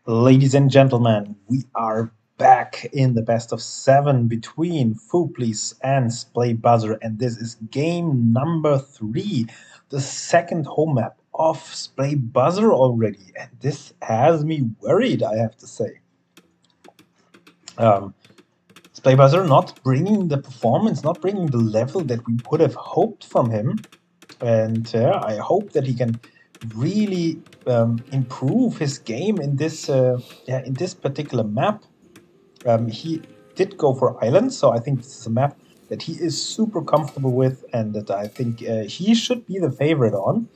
Ladies and gentlemen, we are back in the best of seven between Fooplease and Splay Buzzer, and this is game number three, the second home map of Splay Buzzer already, and this has me worried, I have to say. Um, Splay Buzzer not bringing the performance, not bringing the level that we would have hoped from him, and I hope that he can really improve his game in this particular map. He did go for islands, so I think this is a map that he is super comfortable with, and that I think he should be the favorite on.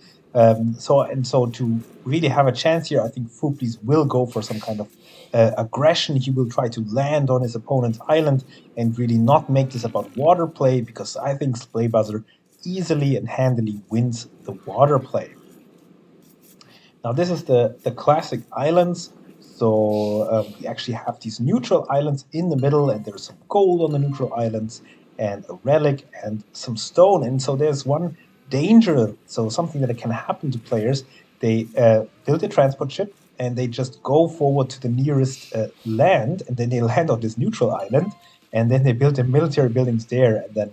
So to really have a chance here, I think Fuplis will go for some kind of aggression. He will try to land on his opponent's island and really not make this about water play, because I think Splay Buzzer easily and handily wins the water play. Now, this is the classic islands. So we actually have these neutral islands in the middle, and there's some gold on the neutral islands, and a relic, and some stone. And so there's one danger. So something that can happen to players. They build a transport ship, and they just go forward to the nearest land, and then they land on this neutral island, and then they build their military buildings there, and then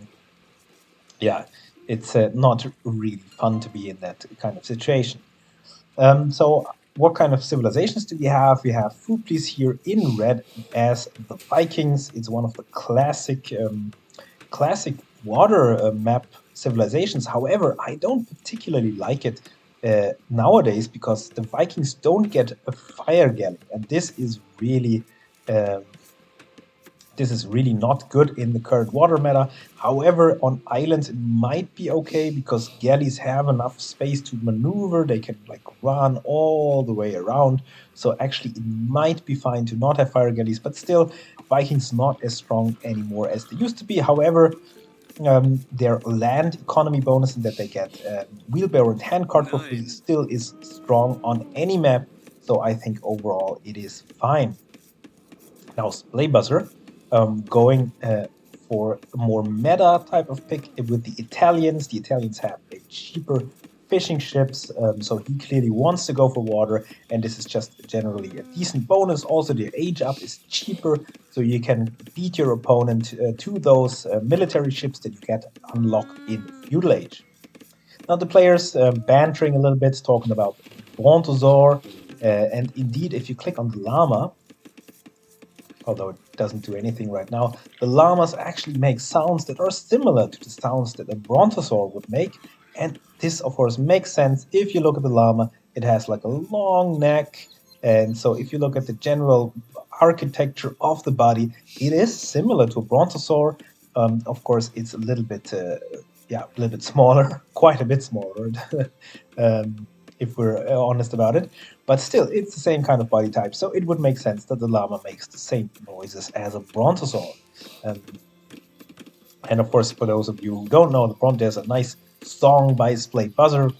yeah, it's not really fun to be in that kind of situation. So what kind of civilizations do we have? We have Fuplis here in red as the Vikings. It's one of the classic water map civilizations. However, I don't particularly like it nowadays, because the Vikings don't get a fire galley, and um, this is really not good in the current water meta. However, on islands it might be okay, because galleys have enough space to maneuver. They can like run all the way around. So actually it might be fine to not have fire galleys, but still Vikings not as strong anymore as they used to be. However, their land economy bonus, in that they get wheelbarrow and handcart for free, still is strong on any map. So I think overall it is fine. Now, Splay Buzzer going for a more meta type of pick with the Italians. The Italians have a cheaper fishing ships, so he clearly wants to go for water, and this is just generally a decent bonus. Also, the age up is cheaper, so you can beat your opponent to those military ships that you get unlocked in Feudal Age. Now, the players bantering a little bit, talking about Brontosaur, and indeed, if you click on the llama, although it doesn't do anything right now, the llamas actually make sounds that are similar to the sounds that a brontosaur would make. And this, of course, makes sense. If you look at the llama, it has like a long neck. And so if you look at the general architecture of the body, it is similar to a brontosaur. Of course, it's a little bit, a little bit smaller, quite a bit smaller. um, if we're honest about it. But still, it's the same kind of body type, so it would make sense that the llama makes the same noises as a brontosaur. Um, and of course, for those of you who don't know, there's a nice song by Splay Buzzer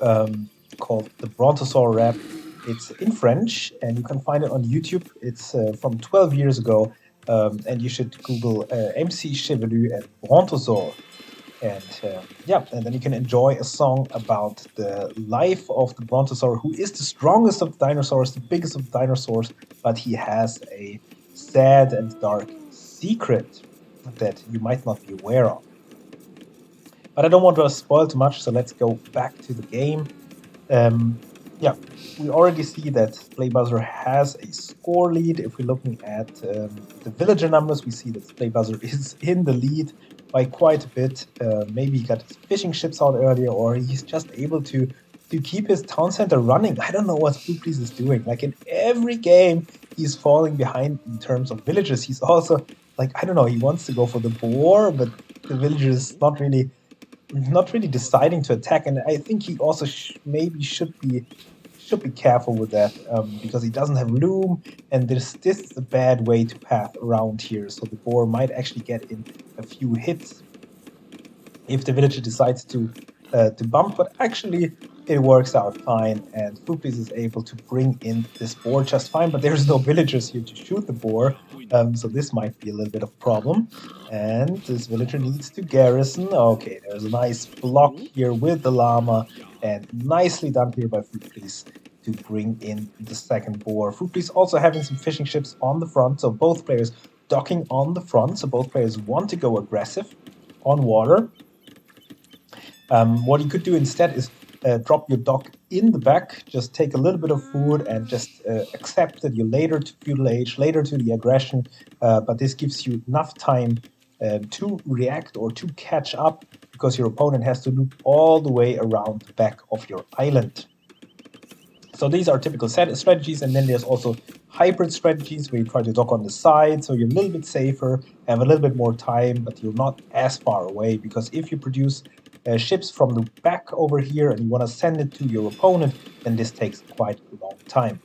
called the Brontosaur Rap. It's in French, and you can find it on YouTube. It's from 12 years ago, and you should Google MC Chevelu and Brontosaur, and then you can enjoy a song about the life of the brontosaur, who is the strongest of the dinosaurs, the biggest of the dinosaurs, but he has a sad and dark secret that you might not be aware of. But I don't want to spoil too much, so let's go back to the game. um, yeah, we already see that Splay Buzzer has a score lead. If we're looking at the villager numbers, we see that Splay Buzzer is in the lead by quite a bit. Maybe he got his fishing ships out earlier, or he's just able to keep his town center running. I don't know what Spooklies is doing. Like in every game, he's falling behind in terms of villagers. He's also like, I don't know, he wants to go for the boar, but the villagers not really deciding to attack, and I think he also maybe should be careful with that, because he doesn't have loom, and this is a bad way to path around here. So the boar might actually get in a few hits if the villager decides to bump, but actually it works out fine, and Fupis is able to bring in this boar just fine, but there's no villagers here to shoot the boar, so this might be a little bit of a problem, and this villager needs to garrison. Okay, there's a nice block here with the llama, and nicely done here by Fupis to bring in the second boar. Foodly's also having some fishing ships on the front, so both players docking on the front, so both players want to go aggressive on water. What you could do instead is drop your dock in the back, just take a little bit of food and just accept that you're later to feudal age, later to the aggression, but this gives you enough time to react or to catch up, because your opponent has to loop all the way around the back of your island. So these are typical strategies, and then there's also hybrid strategies where you try to dock on the side, so you're a little bit safer, have a little bit more time, but you're not as far away, because if you produce ships from the back over here and you want to send it to your opponent, then this takes quite a long time.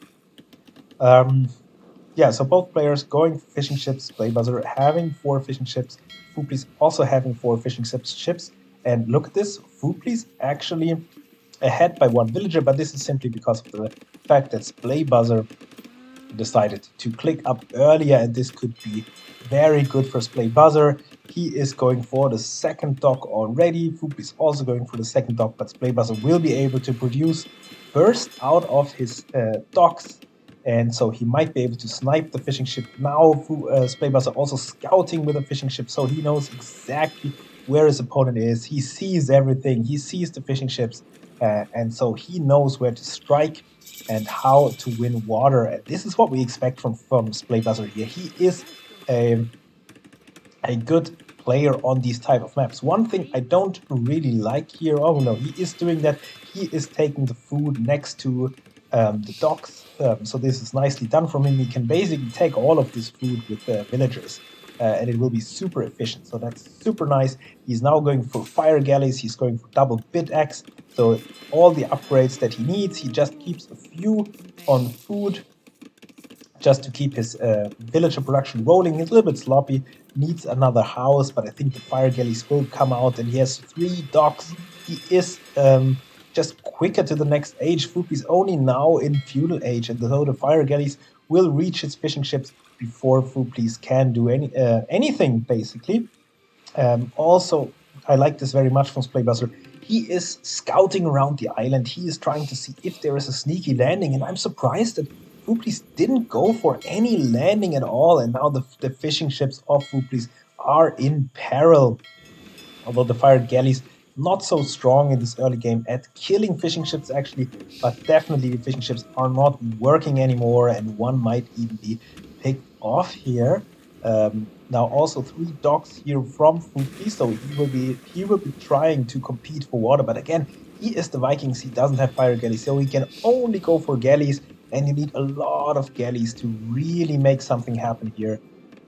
Yeah, so both players going for fishing ships, Playbuzzer having 4 fishing ships, Foople's also having 4 fishing ships, and look at this, Foople's actually ahead by 1 villager, but this is simply because of the fact that Playbuzzer decided to click up earlier, and this could be very good for Playbuzzer. He is going for the second dock already. Foop is also going for the second dock, but Playbuzzer will be able to produce first out of his docks, and so he might be able to snipe the fishing ship. Now Playbuzzer also scouting with a fishing ship, so he knows exactly where his opponent is. He sees everything. He sees the fishing ships, and so he knows where to strike and how to win water. And this is what we expect from Playbuzzer here. He is a good player on these type of maps. One thing I don't really like here, oh no, he is doing that. He is taking the food next to the docks. So this is nicely done from him. He can basically take all of this food with villagers. And it will be super efficient. So that's super nice. He's now going for fire galleys. He's going for double bit axe. So all the upgrades that he needs, he just keeps a few on food just to keep his villager production rolling. He's a little bit sloppy, needs another house, but I think the fire galleys will come out, and he has 3 docks. He is just quicker to the next age. Foop is only now in feudal age, and so the fire galleys will reach his fishing ships before Fooplease can do anything, basically. Also, I like this very much from Playbuzzer. He is scouting around the island. He is trying to see if there is a sneaky landing, and I'm surprised that Fooplease didn't go for any landing at all, and now the fishing ships of Fooplease are in peril. Although the fire galleys not so strong in this early game at killing fishing ships, actually, but definitely the fishing ships are not working anymore, and one might even be picked off here. Now also 3 docks here from Fooplease, so he will be trying to compete for water, but again, he is the Vikings. He doesn't have fire galleys, so he can only go for galleys, and you need a lot of galleys to really make something happen here.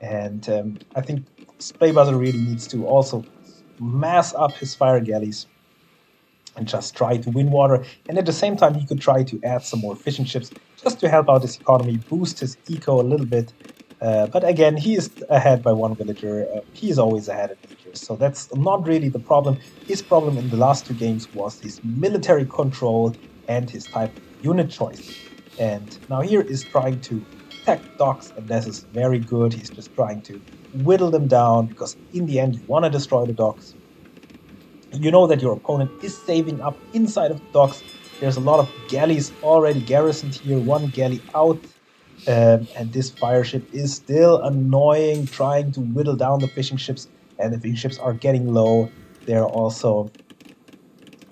And I think Playbuzzer really needs to also mass up his fire galleys and just try to win water. And at the same time, he could try to add some more fishing ships just to help out his economy, boost his eco a little bit. But again, he is ahead by 1 villager. He is always ahead of villagers, so that's not really the problem. His problem in the last 2 games was his military control and his type of unit choice. And now here is trying to attack docks, and this is very good. He's just trying to whittle them down, because in the end, you want to destroy the docks. You know that your opponent is saving up inside of the docks. There's a lot of galleys already garrisoned here, 1 galley out. And this fire ship is still annoying, trying to whittle down the fishing ships, and the fishing ships are getting low. They're also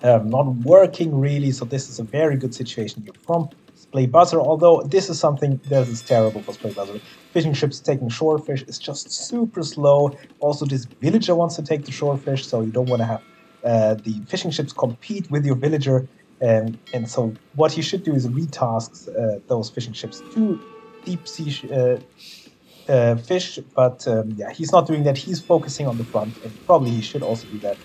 not working really, so this is a very good situation here from Playbuzzer, although this is something that is terrible for Playbuzzer. Fishing ships taking shorefish is just super slow. Also, this villager wants to take the shorefish, so you don't want to have the fishing ships compete with your villager. And so what he should do is retasks those fishing ships to deep sea fish, but yeah, he's not doing that. He's focusing on the front, and probably he should also do that.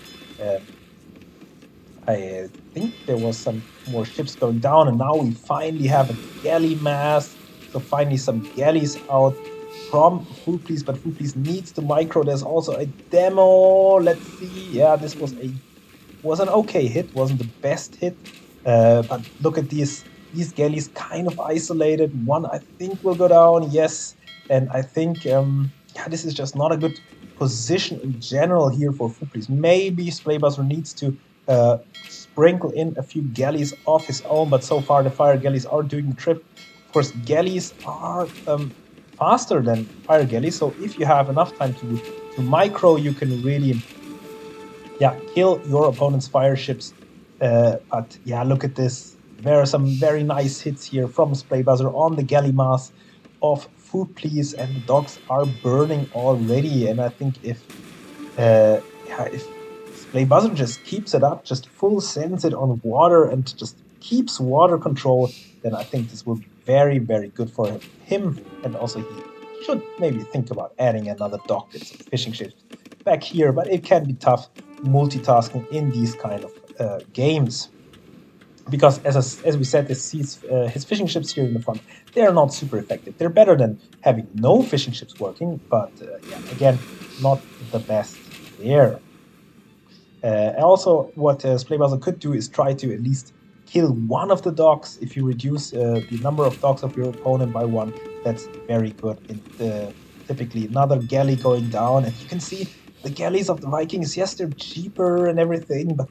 I think there was some more ships going down, and now we finally have a galley mass. So finally some galleys out from Fooplease, but Fooplease needs to micro. There's also a demo. Let's see. Yeah, this was an okay hit. Wasn't the best hit, but look at these galleys kind of isolated. One I think will go down. Yes, and I think yeah, this is just not a good position in general here for Fooplease. Maybe Playbuzzer needs to sprinkle in a few galleys of his own, but so far the fire galleys are doing the trip. Of course, galleys are faster than fire galleys, so if you have enough time to micro, you can really kill your opponent's fire ships. But yeah, look at this. There are some very nice hits here from Splay Buzzer on the galley mass of Food Please, and the dogs are burning already. And I think if Splay Buzzer just keeps it up, just full sends it on water and just keeps water control, then I think this will be very, very good for him. And also he should maybe think about adding another dock and some fishing ships back here, but it can be tough multitasking in these kind of games. Because as we said, his fishing ships here in the front, they are not super effective. They're better than having no fishing ships working, but again, not the best there. Also, what Splay Buzzer could do is try to at least kill one of the docks. If you reduce the number of docks of your opponent by one, that's very good. Typically, another galley going down, and you can see the galleys of the Vikings. Yes, they're cheaper and everything, but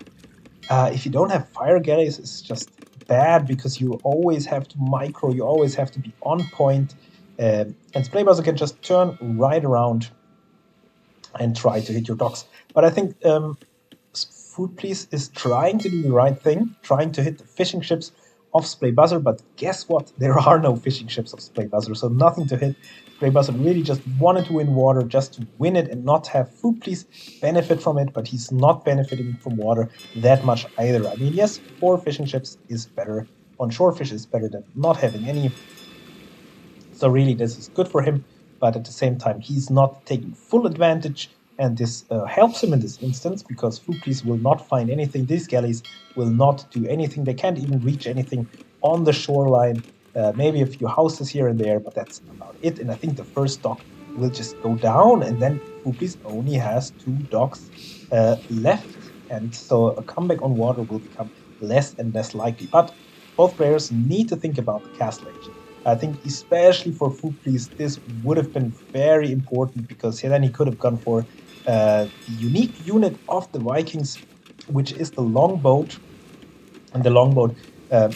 if you don't have fire galleys, it's just bad because you always have to micro. You always have to be on point, and Splay Buzzer can just turn right around and try to hit your docks. But I think Food Please is trying to do the right thing, trying to hit the fishing ships of Splay Buzzer, but guess what? There are no fishing ships of Splay Buzzer, so nothing to hit. Splay Buzzer really just wanted to win water, just to win it and not have Food Please benefit from it, but he's not benefiting from water that much either. I mean, yes, 4 fishing ships is better on shorefish, is better than not having any. So really, this is good for him, but at the same time, he's not taking full advantage. And this helps him in this instance because Food Please will not find anything. These galleys will not do anything. They can't even reach anything on the shoreline. Maybe a few houses here and there, but that's about it. And I think the first dock will just go down, and then Food Please only has 2 docks left. And so a comeback on water will become less and less likely. But both players need to think about the castle age. I think especially for Food Please, this would have been very important because then he could have gone for the unique unit of the Vikings, which is the longboat. And the longboat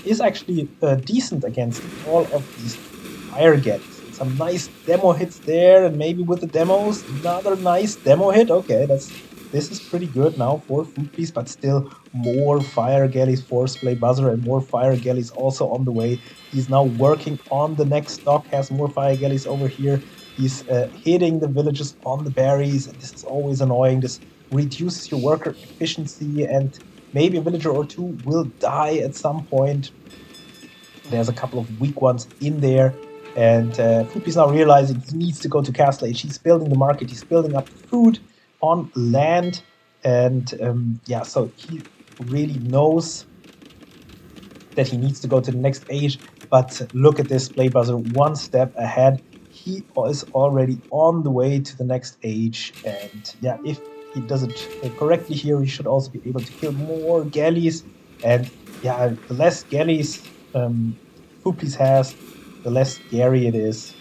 is actually decent against all of these fire galleys. Some nice demo hits there, and maybe with the demos, another nice demo hit. Okay, this is pretty good now for Food Please, but still more fire galleys for Splay Buzzer and more fire galleys also on the way. He's now working on the next dock, has more fire galleys over here. He's hitting the villages on the berries, and this is always annoying. This reduces your worker efficiency, and maybe a villager or 2 will die at some point. There's a couple of weak ones in there. And Food Please now realizing he needs to go to Castle Age. He's building the market, he's building up food on land, and so he really knows that he needs to go to the next age. But look at this, Splay Buzzer one step ahead. He is already on the way to the next age, and if he does it correctly here, he should also be able to kill more galleys. And the less galleys Food Please has, the less scary it is.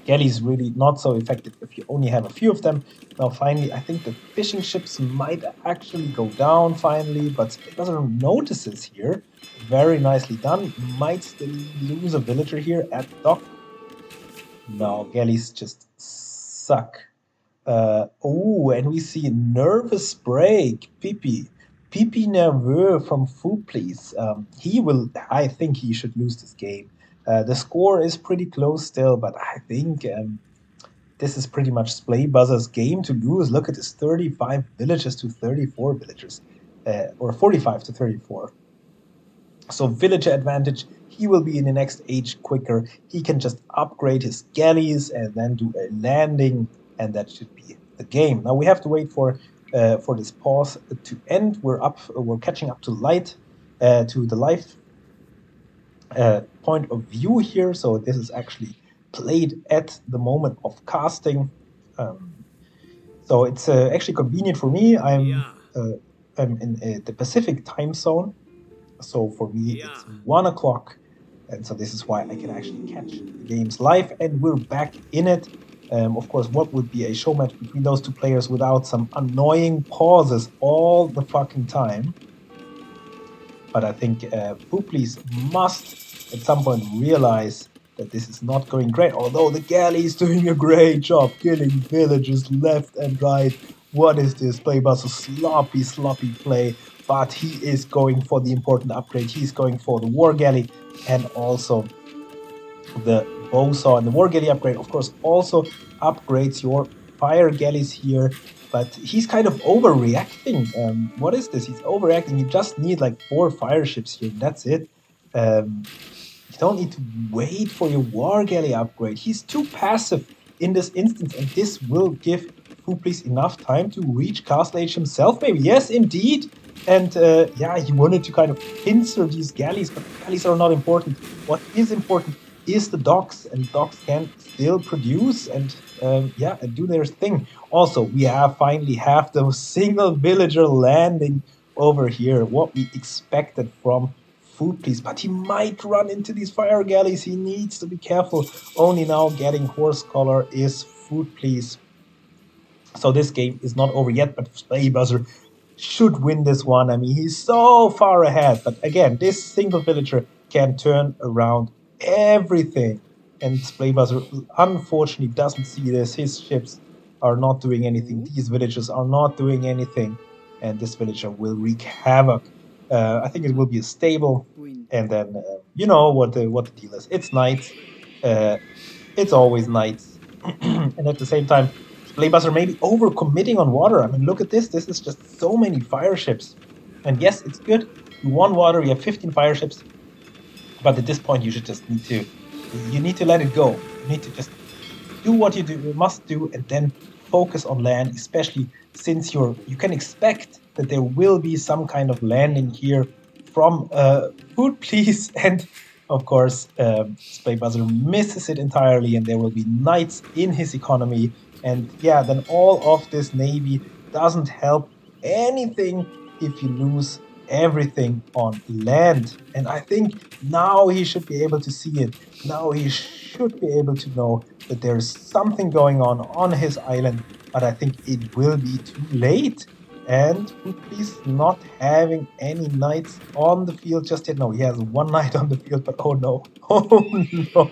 Galley is really not so effective if you only have a few of them. Now, finally, I think the fishing ships might actually go down finally, but Splay Buzzer notices here. Very nicely done. Might still lose a villager here at the dock. No, galleys just suck. And we see nervous break. Pipi nerveux from Food Please. I think he should lose this game. The score is pretty close still, but I think this is pretty much Splay Buzzer's game to lose. Look at this, 35 villagers to 34 villagers, or 45 to 34. So villager advantage, he will be in the next age quicker. He can just upgrade his galleys and then do a landing, and that should be the game. Now we have to wait for this pause to end. We're catching up to to the live point of view here. So this is actually played at the moment of casting. So it's actually convenient for me. I'm in the Pacific time zone. So for me, it's 1 o'clock. And so this is why I can actually catch the games live, and we're back in it. Of course, what would be a show match between those two players without some annoying pauses all the fucking time? But I think Puplis must at some point realize that this is not going great, although the galley is doing a great job killing villagers left and right. What is this? Playbus a sloppy play, but he is going for the important upgrade. He's going for the war galley and also the Bo7 and the war galley upgrade, of course, also upgrades your fire galleys here. But he's kind of overreacting. What is this? He's overreacting. You just need like 4 fire ships here. And that's it. You don't need to wait for your war galley upgrade. He's too passive in this instance, and this will give Fuplis enough time to reach Castle Age himself, maybe. Yes, indeed. And yeah, he wanted to kind of pincer these galleys, but the galleys are not important. What is important is the docks, and docks can still produce and yeah, and do their thing. Also, we finally have the single villager landing over here. What we expected from Fuplis, but he might run into these fire galleys. He needs to be careful. Only now getting horse collar is Fuplis. So this game is not over yet, but Splay should win this one. I mean, he's so far ahead. But again, this single villager can turn around everything. And Splay unfortunately doesn't see this. His ships are not doing anything. These villagers are not doing anything. And this villager will wreak havoc. I think it will be a stable. And then you know what the deal is. It's knights. It's always knights. And at the same time, Playbuzzer maybe overcommitting on water. I mean, look at this. This is just so many fire ships. And yes, it's good. You won water. You have 15 fire ships. But at this point, you should just need to let it go. You need to just do what you must do, and then focus on land, especially since you can expect that there will be some kind of landing here from Food Please, and of course, Playbuzzer misses it entirely, and there will be knights in his economy. And yeah, then all of this navy doesn't help anything if you lose everything on land. And I think now he should be able to see it. Now he should be able to know that there's something going on his island, but I think it will be too late. And he's not having any knights on the field just yet. No, he has 1 knight on the field, but oh no, oh no,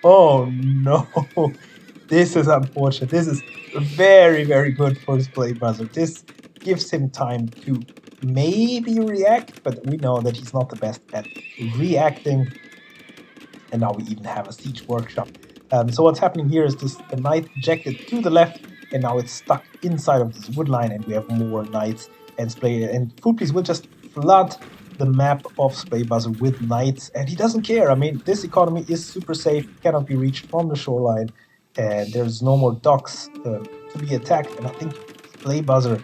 oh no. This is unfortunate. This is very, very good for his Playbuzzer. This gives him time to maybe react, but we know that he's not the best at reacting. And now we even have a siege workshop. So what's happening here is the knight ejected to the left, and now it's stuck inside of this wood line, and we have more knights and Splay. And Foodplease will just flood the map of Playbuzzer with knights, and he doesn't care. I mean, this economy is super safe, cannot be reached from the shoreline, and there's no more docks to be attacked. And I think Playbuzzer,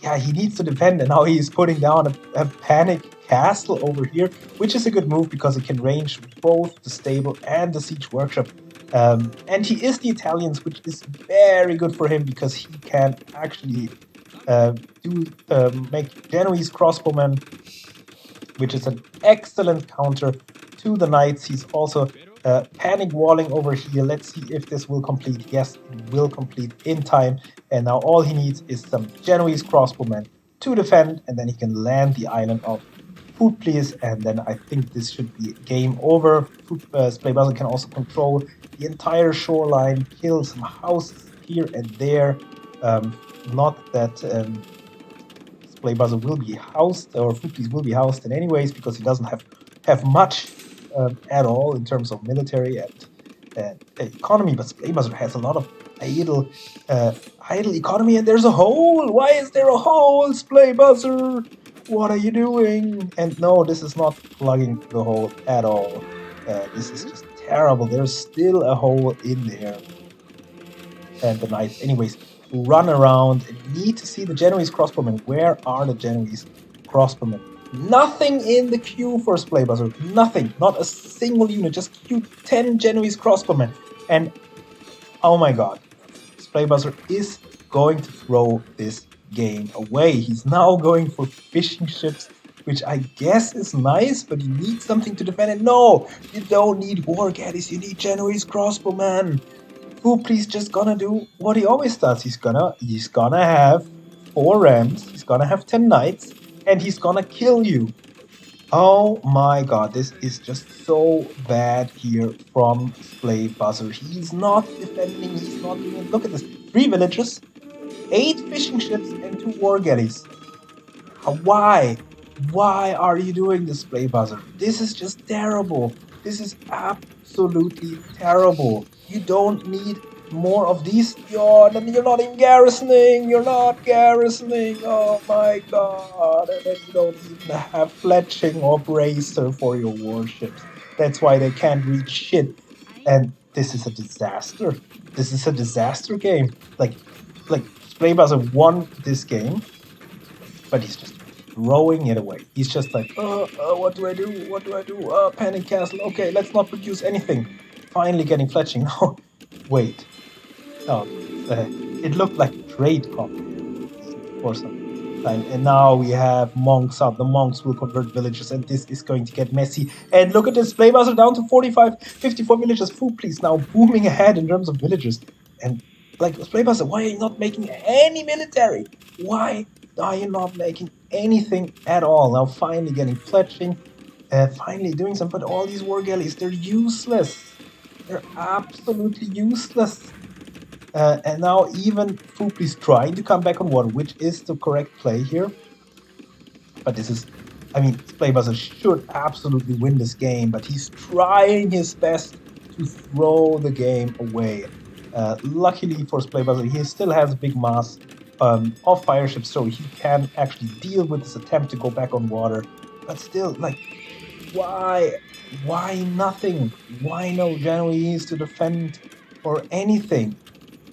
yeah, he needs to defend, and now he's putting down a panic castle over here, which is a good move because it can range both the stable and the siege workshop. And he is the Italians, which is very good for him because he can actually make Genoese crossbowmen, which is an excellent counter to the knights. He's also panic walling over here. Let's see if this will complete. Yes, it will complete in time. And now all he needs is some Genoese crossbowmen to defend, and then he can land the island of Food Please, and then I think this should be game over. Playbuzzer can also control the entire shoreline, kill some houses here and there. Not that Playbuzzer will be housed, or Food Please will be housed in anyways, because he doesn't have much at all in terms of military and economy. But Playbuzzer has a lot of idle economy, and there's a hole. Why is there a hole, Playbuzzer? What are you doing? And no, this is not plugging the hole at all. This is just terrible. There's still a hole in there. And the knights, anyways, run around and need to see the Genoese crossbowmen. Where are the Genoese crossbowmen? Nothing in the queue for Playbuzzer. Nothing. Not a single unit. Just queued 10 Genoese crossbowmen. And oh my god, Playbuzzer is going to throw this game away. He's now going for fishing ships, which I guess is nice, but you need something to defend it. No, you don't need war gaddies, you need Genoese crossbowmen. Who please just gonna do what he always does. He's gonna have 4 rams, he's gonna have 10 knights, and he's gonna kill you. Oh my god, this is just so bad here from Splay Buzzer. He's not defending, he's not doing it. Look at this. 3 villages, 8 fishing ships, and 2 war galleys. Why? Why are you doing this, Splay Buzzer? This is just terrible. This is absolutely terrible. You don't need more of these. You're not even garrisoning. You're not garrisoning. Oh my god. And then you don't even have fletching or bracer for your warships. That's why they can't reach shit. And this is a disaster. This is a disaster game. Like Splay Buzzer won this game, but he's just throwing it away. He's just like, what do I do? What do I do? Panic Castle. Okay, let's not produce anything. Finally getting fletching. Oh, wait. Oh, it looked like a trade copy for some time. And now we have monks up. The monks will convert villages, and this is going to get messy. And look at this. Play buzzer down to 45, 54 villages. Food, please. Now booming ahead in terms of villages. And like, Play buzzer, why are you not making any military? Why are you not making anything at all? Now finally getting fletching. Finally doing something. But all these war galleys, they're useless. They're absolutely useless. And now even Fupli's trying to come back on water, which is the correct play here. But this is, I mean, Splaybuzzer should absolutely win this game, but he's trying his best to throw the game away. Luckily for Splaybuzzer, he still has a big mass of fire ships, so he can actually deal with this attempt to go back on water. But still, like, why? Why nothing? Why no Genoese to defend or anything?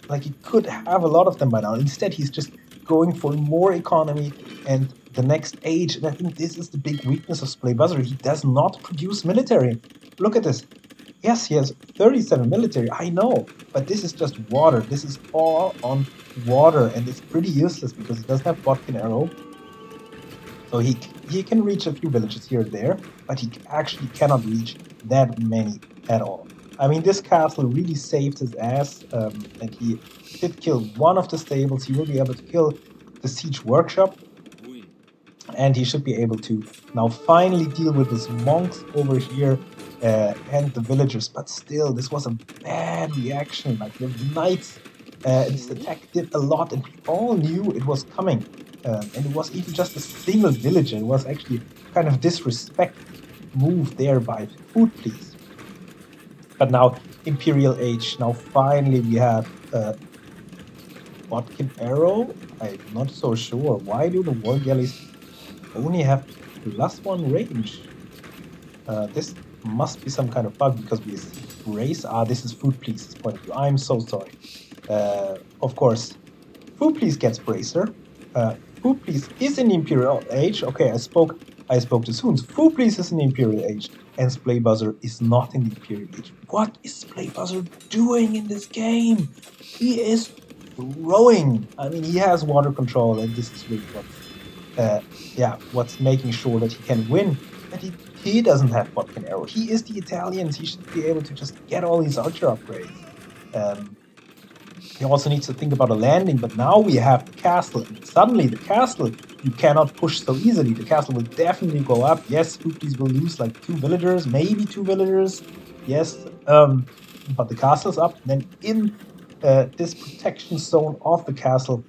Like, he could have a lot of them by now. Instead, he's just going for more economy and the next age. And I think this is the big weakness of Splay Buzzer. He does not produce military. Look at this. Yes, he has 37 military, I know, but this is just water. This is all on water, and it's pretty useless because he doesn't have Botkin Arrow. So he can reach a few villages here and there, but he actually cannot reach that many at all. I mean, this castle really saved his ass, and he did kill one of the stables. He will be able to kill the siege workshop, and he should be able to now finally deal with his monks over here and the villagers. But still, this was a bad reaction. Like, the knights, this attack did a lot, and we all knew it was coming. And it was even just a single villager. It was actually kind of disrespect move there by Food Please. But now Imperial Age. Now finally we have Botkin Arrow. I'm not so sure. Why do the war galleys only have +1 range? This must be some kind of bug because we see race. This is Food Please's point of view. I'm so sorry. Of course, Food Please gets Bracer. Food Please is in the Imperial Age. Okay, I spoke too soon. Food Please is in the Imperial Age, and Splay Buzzer is not in the Imperial Age. What is Splay Buzzer doing in this game? He is throwing. I mean, he has water control, and this is really what's making sure that he can win. But he doesn't have Botkin Arrow. He is the Italians. He should be able to just get all these archer upgrades. He also needs to think about a landing, but now we have the castle, and suddenly the castle you cannot push so easily. The castle will definitely go up. Yes, Spookies will lose like 2 villagers, maybe 2 villagers. Yes, but the castle's up. And then in this protection zone of the castle,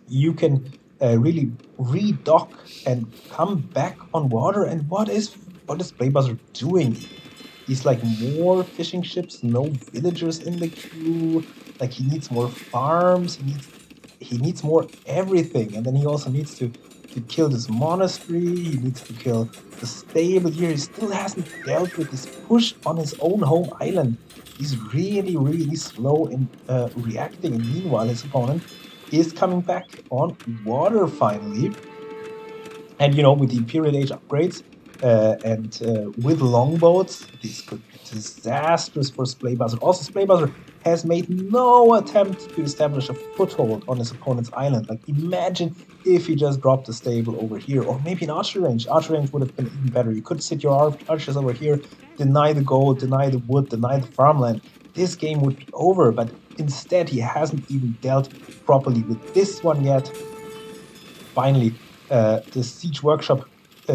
you can really redock and come back on water. And what is Splay Buzzer doing? He's like, more fishing ships, no villagers in the queue. Like, he needs more farms. He needs more everything. And then he also needs to kill this monastery. He needs to kill the stable here. He still hasn't dealt with this push on his own home island. He's really, really slow in reacting. And meanwhile, his opponent is coming back on water finally. And, you know, with the Imperial Age upgrades, and with longboats, this could be disastrous for Splay Buzzer. Also, Splay Buzzer has made no attempt to establish a foothold on his opponent's island. Like, imagine if he just dropped a stable over here, or maybe an archer range. Archer range would have been even better. You could sit your archers over here, deny the gold, deny the wood, deny the farmland. This game would be over, but instead he hasn't even dealt properly with this one yet. Finally, the siege workshop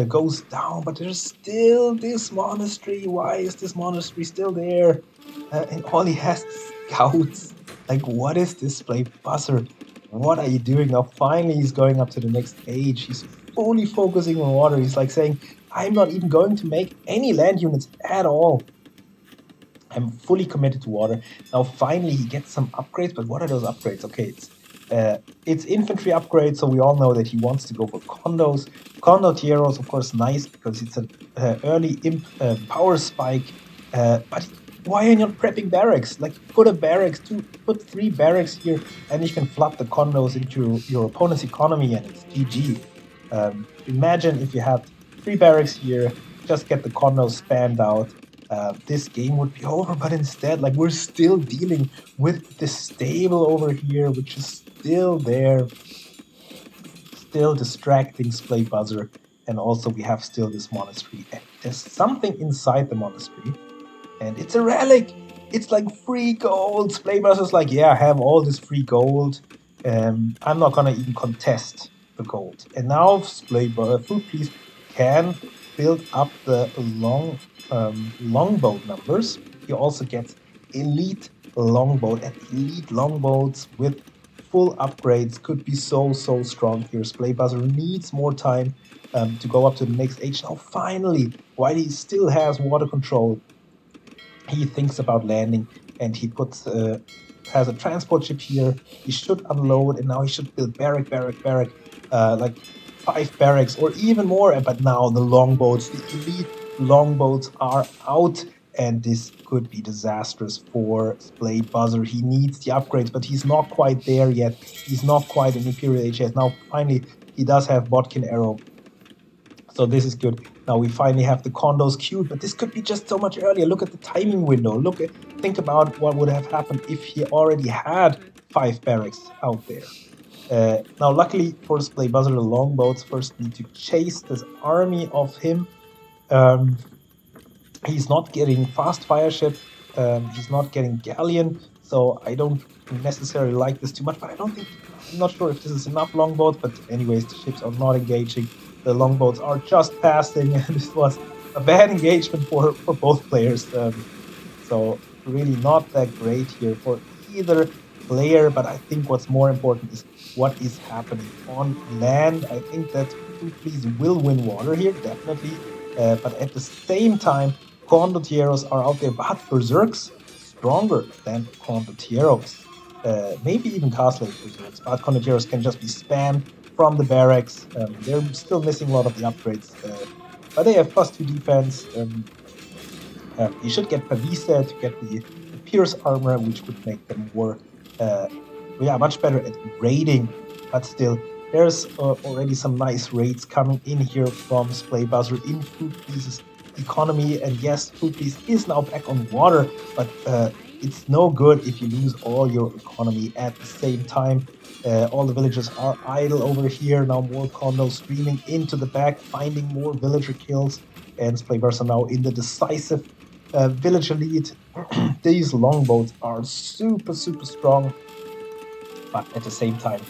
goes down, but there's still this monastery. Why is this monastery still there? And all he has is scouts. Like, what is this Splay Buzzer? What are you doing now? Finally, he's going up to the next age. He's fully focusing on water. He's like saying, I'm not even going to make any land units at all. I'm fully committed to water. Now, finally, he gets some upgrades, but what are those upgrades? Okay, it's infantry upgrades, so we all know that he wants to go for condos. Condotieros, of course, nice because it's an early imp power spike. But why are you not prepping barracks? Like, put a barracks, put 3 barracks here, and you can flood the condos into your opponent's economy, and it's GG. Imagine if you had 3 barracks here, just get the condos spammed out. This game would be over, but instead, like, we're still dealing with the stable over here, which is still there, still distracting Splay Buzzer, and also we have still this monastery, and there's something inside the monastery, and it's a relic. It's like free gold. Splay Buzzer's like, yeah, I have all this free gold. I'm not gonna even contest the gold. And now Food Please can build up the longbow numbers. He also gets elite longbow, and elite longbows with full upgrades could be so strong here. Splay Buzzer needs more time to go up to the next age. Now finally, while he still has water control, he thinks about landing, and he has a transport ship here. He should unload, and now he should build barrack, like 5 barracks or even more. But now the longboats, the elite longboats are out, and this could be disastrous for Splay Buzzer. He needs the upgrades, but he's not quite there yet. He's not quite an Imperial Age yet. Now finally, he does have Bodkin Arrow. So this is good. Now we finally have the condos queued, but this could be just so much earlier. Look at the timing window. Think about what would have happened if he already had 5 barracks out there. Now, luckily for Splay Buzzer, the longboats first need to chase this army of him. He's not getting fast fire ship. He's not getting galleon, so I don't necessarily like this too much. But I'm not sure if this is enough longboats. But anyways, the ships are not engaging. The longboats are just passing, and this was a bad engagement for both players. So really not that great here for either player, but I think what's more important is what is happening on land. I think that Food Please will win water here, definitely. But at the same time, Condotieros are out there, but Berserks stronger than Condotieros. Maybe even Castle Berserks, but Condotieros can just be spammed from the barracks. They're still missing a lot of the upgrades, but they have +2 defense. You should get Pavisa to get the Pierce armor, which would make them more, much better at raiding. But still, there's already some nice raids coming in here from Splay Buzzer in Food Please's economy. And yes, Food Please is now back on water, but it's no good if you lose all your economy at the same time. All the villagers are idle over here. Now more condos streaming into the back, finding more villager kills. And Splay Buzzer now in the decisive villager lead. These longboats are super strong, but at the same time,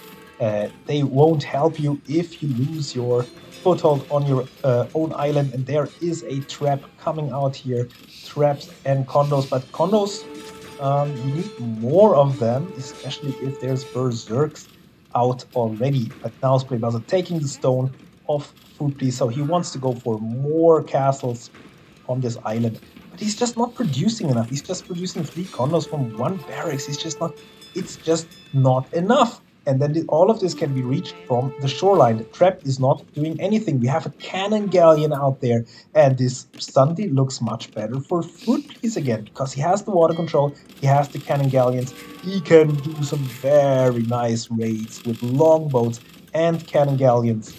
they won't help you if you lose your foothold on your own island. And there is a trap coming out here. Traps and condos, but condos, you need more of them, especially if there's berserks out already. But now Splay Buzzer taking the stone of Food Please, so he wants to go for more castles on this island. But he's just not producing enough. He's just producing 3 condos from 1 barracks. It's just not enough. And then all of this can be reached from the shoreline. The trap is not doing anything. We have a cannon galleon out there, and this Sunday looks much better for Food Please again, because he has the water control, he has the cannon galleons, he can do some very nice raids with longboats and cannon galleons.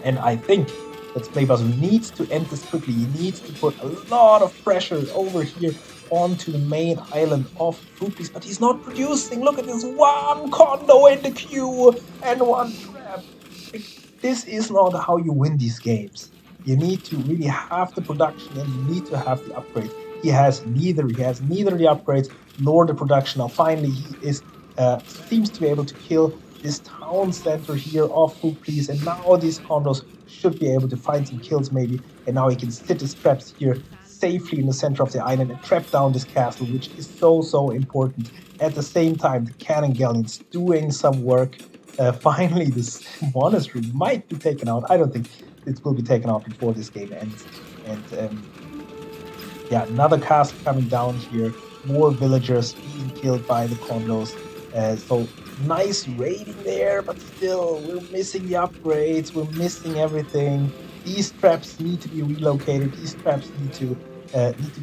And I think that Splay Buzzer needs to end this quickly. He needs to put a lot of pressure over here onto the main island of Food Please, but he's not producing. Look at this, 1 condo in the queue and 1 trap. This is not how you win these games. You need to really have the production, and you need to have the upgrades. He has neither the upgrades nor the production. Now finally he seems to be able to kill this town center here of Food Please, and now these condos should be able to find some kills maybe, and now he can sit his traps here safely in the center of the island and trap down this castle, which is so important. At the same time, the cannon galleons doing some work. Finally, this monastery might be taken out. I don't think it will be taken out before this game ends. And yeah, another castle coming down here, more villagers being killed by the condos. So nice raiding there, but still we're missing the upgrades, we're missing everything. These traps need to be relocated. These traps need to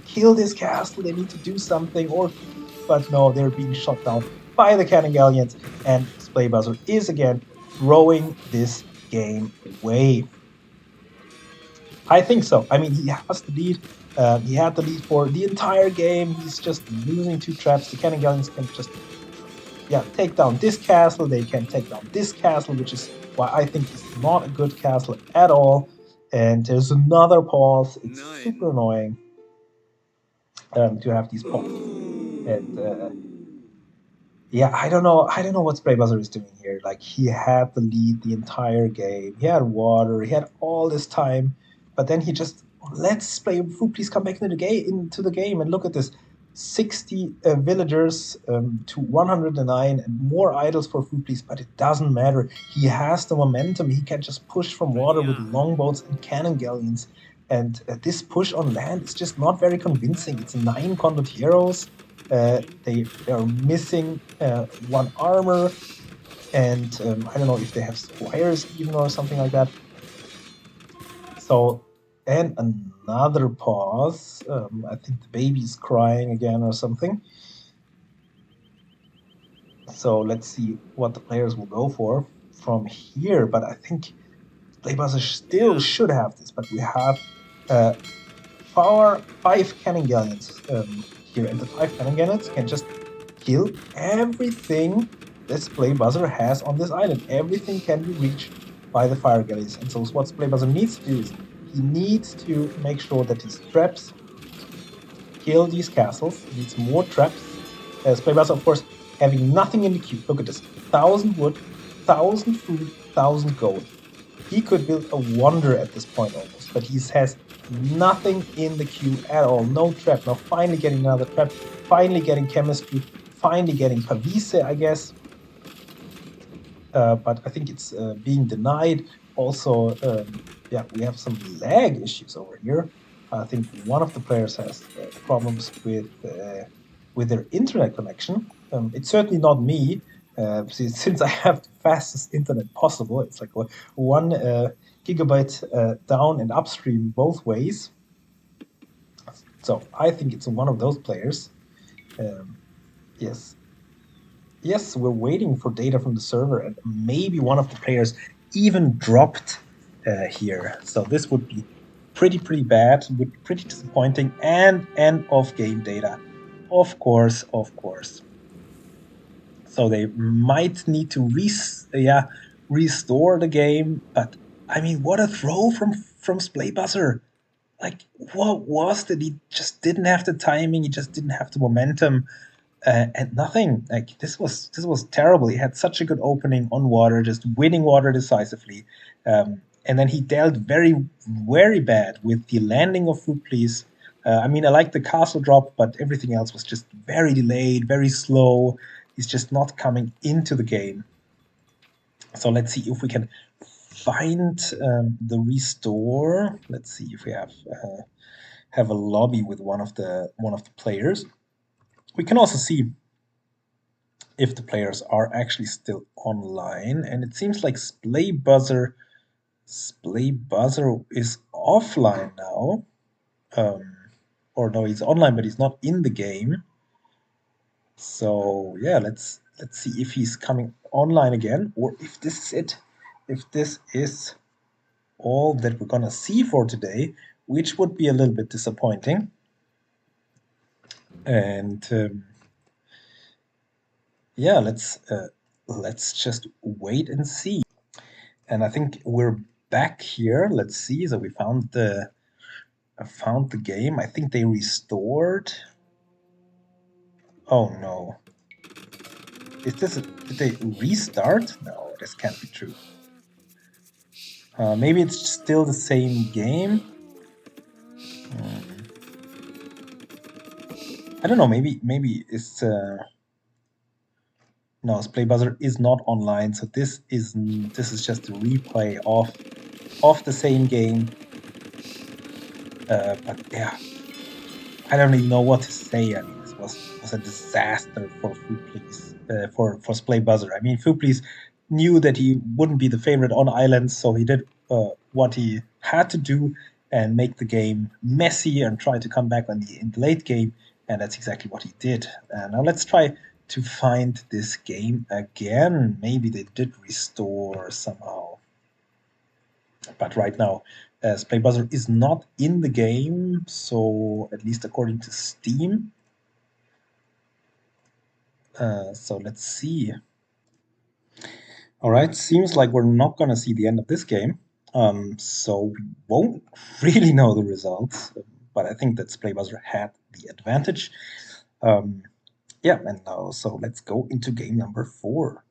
kill this castle. They need to do something, but no, they're being shot down by the cannon galleons, and Splay Buzzer is again throwing this game away. I think so. I mean, he has the lead. He had the lead for the entire game. He's just losing 2 traps. The cannon galleons can just, yeah, take down this castle. They can take down this castle, which is why I think is not a good castle at all. And there's another pause. It's super annoying to have these pauses. And yeah, I don't know what Spray Buzzer is doing here. Like, he had the lead the entire game. He had water. He had all this time, but then he just lets Food Please come back into the game. And look at this: 60 villagers to 109, and more idols for Food Please. But it doesn't matter. He has the momentum. He can just push from water with longboats and cannon galleons. And this push on land is just not very convincing. It's 9 condottieros. They are missing 1 armor, and I don't know if they have squires even or something like that. So, and another pause. I think the baby's crying again or something. So let's see what the players will go for from here. But I think Play Buzzer still should have this. But we have 5 cannon galleons here, and the 5 cannon galleons can just kill everything this Splay Buzzer has on this island. Everything can be reached by the fire galleys. And so what Splay Buzzer needs to do is he needs to make sure that his traps kill these castles. He needs more traps. Splay Buzzer, of course, having nothing in the queue. Look at this: 1,000 wood, 1,000 food, 1,000 gold. He could build a wonder at this point almost, but he has nothing in the queue at all. No trap. Now finally getting another trap. Finally getting chemistry. Finally getting Pavise, I guess. But I think it's being denied. Also, yeah, we have some lag issues over here. I think one of the players has problems with their internet connection. It's certainly not me, since I have the fastest internet possible. It's like 1 gigabyte down and upstream both ways. So I think it's one of those players. Yes. Yes, we're waiting for data from the server, and maybe one of the players even dropped here. So this would be pretty bad, would be pretty disappointing, and end of game data. Of course. So they might need to restore the game, but I mean, what a throw from Splay Buzzer. Like, what was that? He just didn't have the timing, he just didn't have the momentum. And nothing. Like, this was terrible. He had such a good opening on water, just winning water decisively, and then he dealt very bad with the landing of Food Please. I mean, I like the castle drop, but everything else was just very delayed, very slow. He's just not coming into the game. So let's see if we can find the restore. Let's see if we have a lobby with one of the players. We can also see if the players are actually still online, and it seems like Splay Buzzer is offline now. Or no, he's online, but he's not in the game. So yeah, let's see if he's coming online again, or if this is it. If this is all that we're gonna see for today, which would be a little bit disappointing. And yeah, let's just wait and see. And I think we're back here. Let's see. So we found the game. I think they restored. Oh no. Did they restart? No, this can't be true. Maybe it's still the same game. Hmm. I don't know. Maybe it's no. Splay Buzzer is not online, so this is just a replay of the same game. But yeah, I don't really know what to say. I mean, this was a disaster for Foodplease, for Splay Buzzer. I mean, Foodplease knew that he wouldn't be the favorite on islands, so he did what he had to do and make the game messy and try to come back in the late game, and that's exactly what he did. Now let's try to find this game again. Maybe they did restore somehow, but right now, Splay Buzzer is not in the game, so at least according to Steam. So let's see. All right, seems like we're not going to see the end of this game. So we won't really know the results, but I think that Splay Buzzer had the advantage. Yeah, and now, so let's go into game number 4.